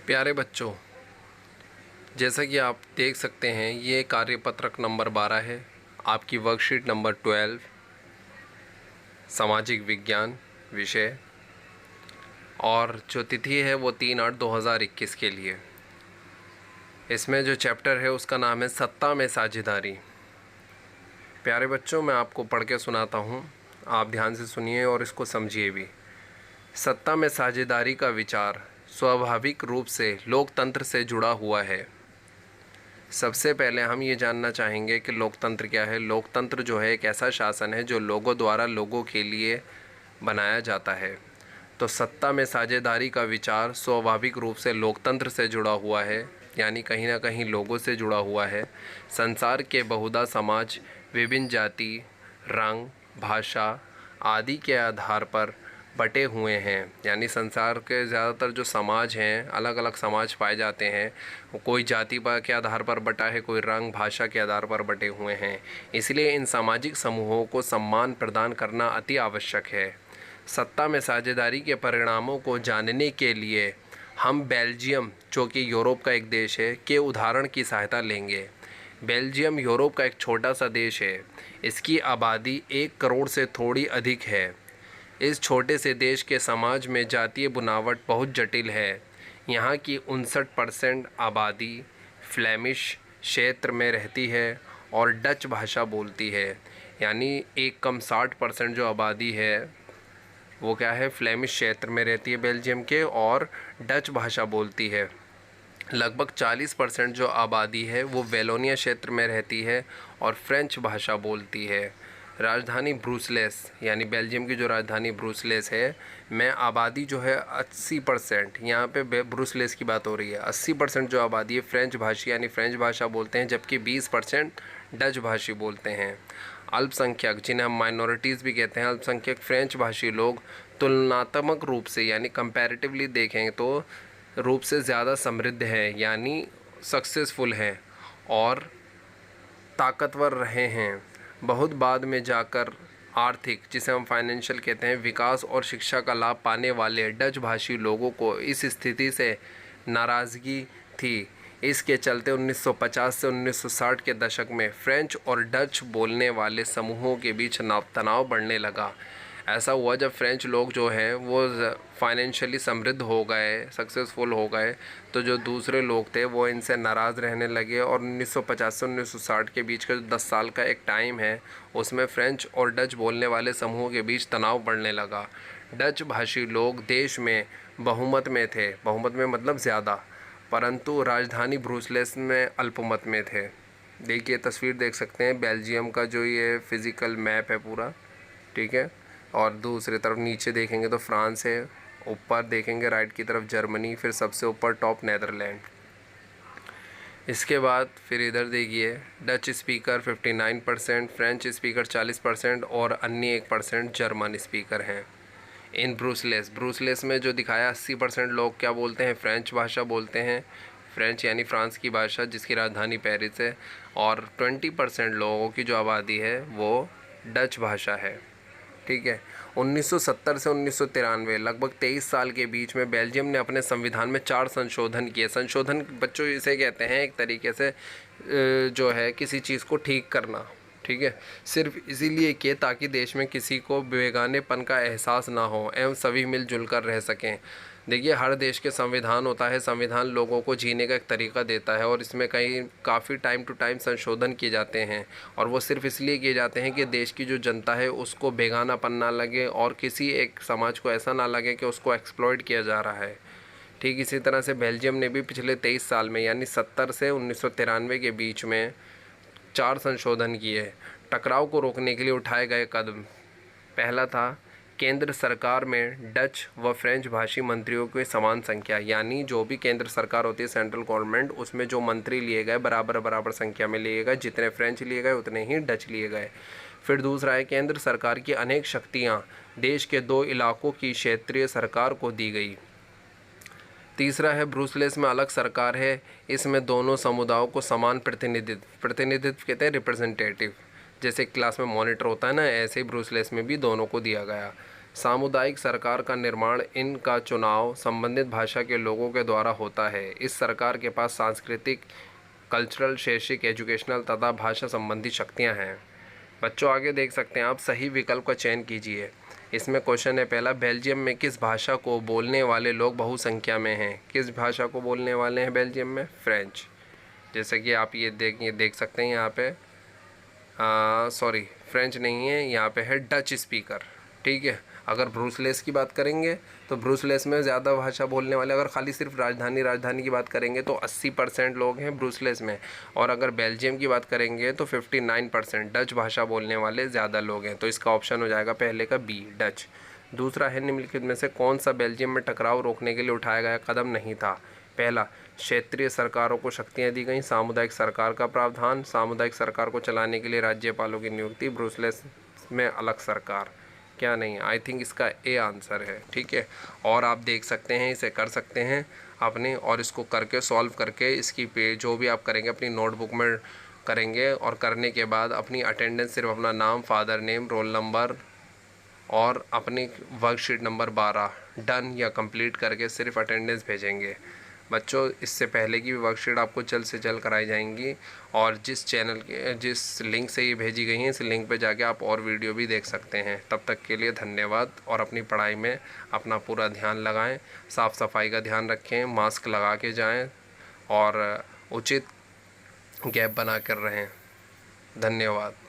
प्यारे बच्चों, जैसा कि आप देख सकते हैं ये कार्यपत्रक नंबर 12 है, आपकी वर्कशीट नंबर 12, सामाजिक विज्ञान विषय, और जो तिथि है वो 3/8/2021 के लिए। इसमें जो चैप्टर है उसका नाम है सत्ता में साझेदारी। प्यारे बच्चों, मैं आपको पढ़ के सुनाता हूँ, आप ध्यान से सुनिए और इसको समझिए भी। सत्ता में साझेदारी का विचार स्वाभाविक रूप से लोकतंत्र से जुड़ा हुआ है। सबसे पहले हम ये जानना चाहेंगे कि लोकतंत्र क्या है। लोकतंत्र जो है एक ऐसा शासन है जो लोगों द्वारा लोगों के लिए बनाया जाता है। तो सत्ता में साझेदारी का विचार स्वाभाविक रूप से लोकतंत्र से जुड़ा हुआ है, यानी कहीं ना कहीं लोगों से जुड़ा हुआ है। संसार के बहुधा समाज विभिन्न जाति, रंग, भाषा आदि के आधार पर बटे हुए हैं, यानी संसार के ज़्यादातर जो समाज हैं, अलग अलग समाज पाए जाते हैं। कोई जाति के आधार पर बटा है, कोई रंग भाषा के आधार पर बटे हुए हैं। इसलिए इन सामाजिक समूहों को सम्मान प्रदान करना अति आवश्यक है। सत्ता में साझेदारी के परिणामों को जानने के लिए हम बेल्जियम, जो कि यूरोप का एक देश है, के उदाहरण की सहायता लेंगे। बेल्जियम यूरोप का एक छोटा सा देश है। इसकी आबादी 1 करोड़ से थोड़ी अधिक है। इस छोटे से देश के समाज में जातीय बुनावट बहुत जटिल है। यहाँ की 59% आबादी फ्लेमिश क्षेत्र में रहती है और डच भाषा बोलती है, यानी एक कम 60% जो आबादी है वो क्या है, फ्लेमिश क्षेत्र में रहती है बेल्जियम के, और डच भाषा बोलती है। लगभग 40% जो आबादी है वो वेलोनिया क्षेत्र में रहती है और फ्रेंच भाषा बोलती है। राजधानी ब्रुसेल्स, यानी बेल्जियम की जो राजधानी ब्रुसेल्स है, में आबादी जो है 80%, यहाँ पे ब्रुसेल्स की बात हो रही है, 80% जो आबादी है फ्रेंच भाषी यानी फ्रेंच भाषा बोलते हैं, जबकि 20% डच भाषी बोलते हैं। अल्पसंख्यक, जिन्हें हम माइनॉरिटीज़ भी कहते हैं, अल्पसंख्यक फ्रेंच भाषी लोग तुलनात्मक रूप से यानी कंपैरेटिवली देखें तो रूप से ज़्यादा समृद्ध है, यानी सक्सेसफुल हैं और ताकतवर रहे हैं। बहुत बाद में जाकर आर्थिक, जिसे हम फाइनेंशियल कहते हैं, विकास और शिक्षा का लाभ पाने वाले डच भाषी लोगों को इस स्थिति से नाराज़गी थी। इसके चलते 1950 से 1960 के दशक में फ्रेंच और डच बोलने वाले समूहों के बीच तनाव बढ़ने लगा। ऐसा हुआ जब फ्रेंच लोग जो हैं वो फाइनेंशियली समृद्ध हो गए, सक्सेसफुल हो गए, तो जो दूसरे लोग थे वो इनसे नाराज़ रहने लगे, और 1950 से 1960 के बीच का जो 10 साल का एक टाइम है उसमें फ्रेंच और डच बोलने वाले समूहों के बीच तनाव बढ़ने लगा। डच भाषी लोग देश में बहुमत में थे, बहुमत में मतलब ज़्यादा, परंतु राजधानी ब्रुसेल्स में अल्पमत में थे। देखिए तस्वीर देख सकते हैं बेल्जियम का, जो ये फिज़िकल मैप है पूरा, ठीक है। और दूसरी तरफ नीचे देखेंगे तो फ्रांस है, ऊपर देखेंगे राइट की तरफ जर्मनी, फिर सबसे ऊपर टॉप नेदरलैंड। इसके बाद फिर इधर देखिए डच स्पीकर 59%, फ्रेंच स्पीकर 40% और अन्य 1% जर्मन स्पीकर हैं। इन ब्रुसेल्स में जो दिखाया 80% लोग क्या बोलते हैं, फ्रेंच भाषा बोलते हैं, फ्रेंच यानी फ्रांस की भाषा जिसकी राजधानी पेरिस है, और 20% लोगों की जो आबादी है वो डच भाषा है, ठीक है। 1970 से 1993 लगभग 23 साल के बीच में बेल्जियम ने अपने संविधान में 4 संशोधन किए। संशोधन बच्चों इसे कहते हैं एक तरीके से जो है किसी चीज़ को ठीक करना, ठीक है। सिर्फ इसीलिए किए ताकि देश में किसी को बेगानेपन का एहसास ना हो एवं सभी मिलजुल कर रह सकें। देखिए हर देश के संविधान होता है, संविधान लोगों को जीने का एक तरीका देता है, और इसमें काफ़ी टाइम टू टाइम संशोधन किए जाते हैं, और वो सिर्फ इसलिए किए जाते हैं कि देश की जो जनता है उसको बेगानापन ना लगे और किसी एक समाज को ऐसा ना लगे कि उसको एक्सप्लॉइट किया जा रहा है। ठीक इसी तरह से बेल्जियम ने भी पिछले 23 साल में यानी 70 से 1993 के बीच में 4 संशोधन किए। टकराव को रोकने के लिए उठाए गए कदम, पहला था केंद्र सरकार में डच व फ्रेंच भाषी मंत्रियों की समान संख्या, यानी जो भी केंद्र सरकार होती है सेंट्रल गवर्नमेंट, उसमें जो मंत्री लिए गए बराबर संख्या में लिए गए, जितने फ्रेंच लिए गए उतने ही डच लिए गए। फिर दूसरा है केंद्र सरकार की अनेक शक्तियाँ देश के 2 इलाकों की क्षेत्रीय सरकार को दी गई। तीसरा है ब्रुसेल्स में अलग सरकार है, इसमें दोनों समुदायों को समान प्रतिनिधित्व कहते हैं, रिप्रेजेंटेटिव, जैसे क्लास में मॉनिटर होता है ना, ऐसे ही ब्रुसेल्स में भी दोनों को दिया गया। सामुदायिक सरकार का निर्माण इनका चुनाव संबंधित भाषा के लोगों के द्वारा होता है। इस सरकार के पास सांस्कृतिक, कल्चरल, शैक्षिक, एजुकेशनल तथा भाषा संबंधी शक्तियाँ हैं। बच्चों आगे देख सकते हैं आप, सही विकल्प का चयन कीजिए। इसमें क्वेश्चन है पहला, बेल्जियम में किस भाषा को बोलने वाले लोग बहुसंख्या में हैं? किस भाषा को बोलने वाले हैं बेल्जियम में? फ्रेंच। जैसे कि आप ये देख सकते हैं यहाँ पे, सॉरी फ्रेंच नहीं है, यहाँ पे है डच स्पीकर। ठीक है। अगर ब्रूसलेस की बात करेंगे तो ब्रूसलेस में ज़्यादा भाषा बोलने वाले, अगर खाली सिर्फ राजधानी की बात करेंगे तो 80% लोग हैं ब्रूसलेस में, और अगर बेल्जियम की बात करेंगे तो 59% डच भाषा बोलने वाले ज़्यादा लोग हैं। तो इसका ऑप्शन हो जाएगा पहले का बी, डच। दूसरा है, निम्नलिखित में से कौन सा बेल्जियम में टकराव रोकने के लिए उठाया गया कदम नहीं था? पहला, क्षेत्रीय सरकारों को शक्तियाँ दी गई, सामुदायिक सरकार का प्रावधान, सामुदायिक सरकार को चलाने के लिए राज्यपालों की नियुक्ति, ब्रूसलेस में अलग सरकार। क्या नहीं, आई थिंक इसका ए आंसर है। ठीक है। और आप देख सकते हैं, इसे कर सकते हैं अपने, और इसको करके सॉल्व करके इसकी जो भी आप करेंगे अपनी नोटबुक में करेंगे, और करने के बाद अपनी अटेंडेंस सिर्फ अपना नाम, फादर नेम, रोल नंबर और अपनी वर्कशीट नंबर 12 डन या कंप्लीट करके सिर्फ अटेंडेंस भेजेंगे। बच्चों इससे पहले की भी वर्कशीट आपको जल्द से जल्द कराई जाएंगी, और जिस लिंक से ये भेजी गई हैं इस लिंक पे जाके आप और वीडियो भी देख सकते हैं। तब तक के लिए धन्यवाद, और अपनी पढ़ाई में अपना पूरा ध्यान लगाएं, साफ़ सफाई का ध्यान रखें, मास्क लगा के जाएं और उचित गैप बना कर रहें। धन्यवाद।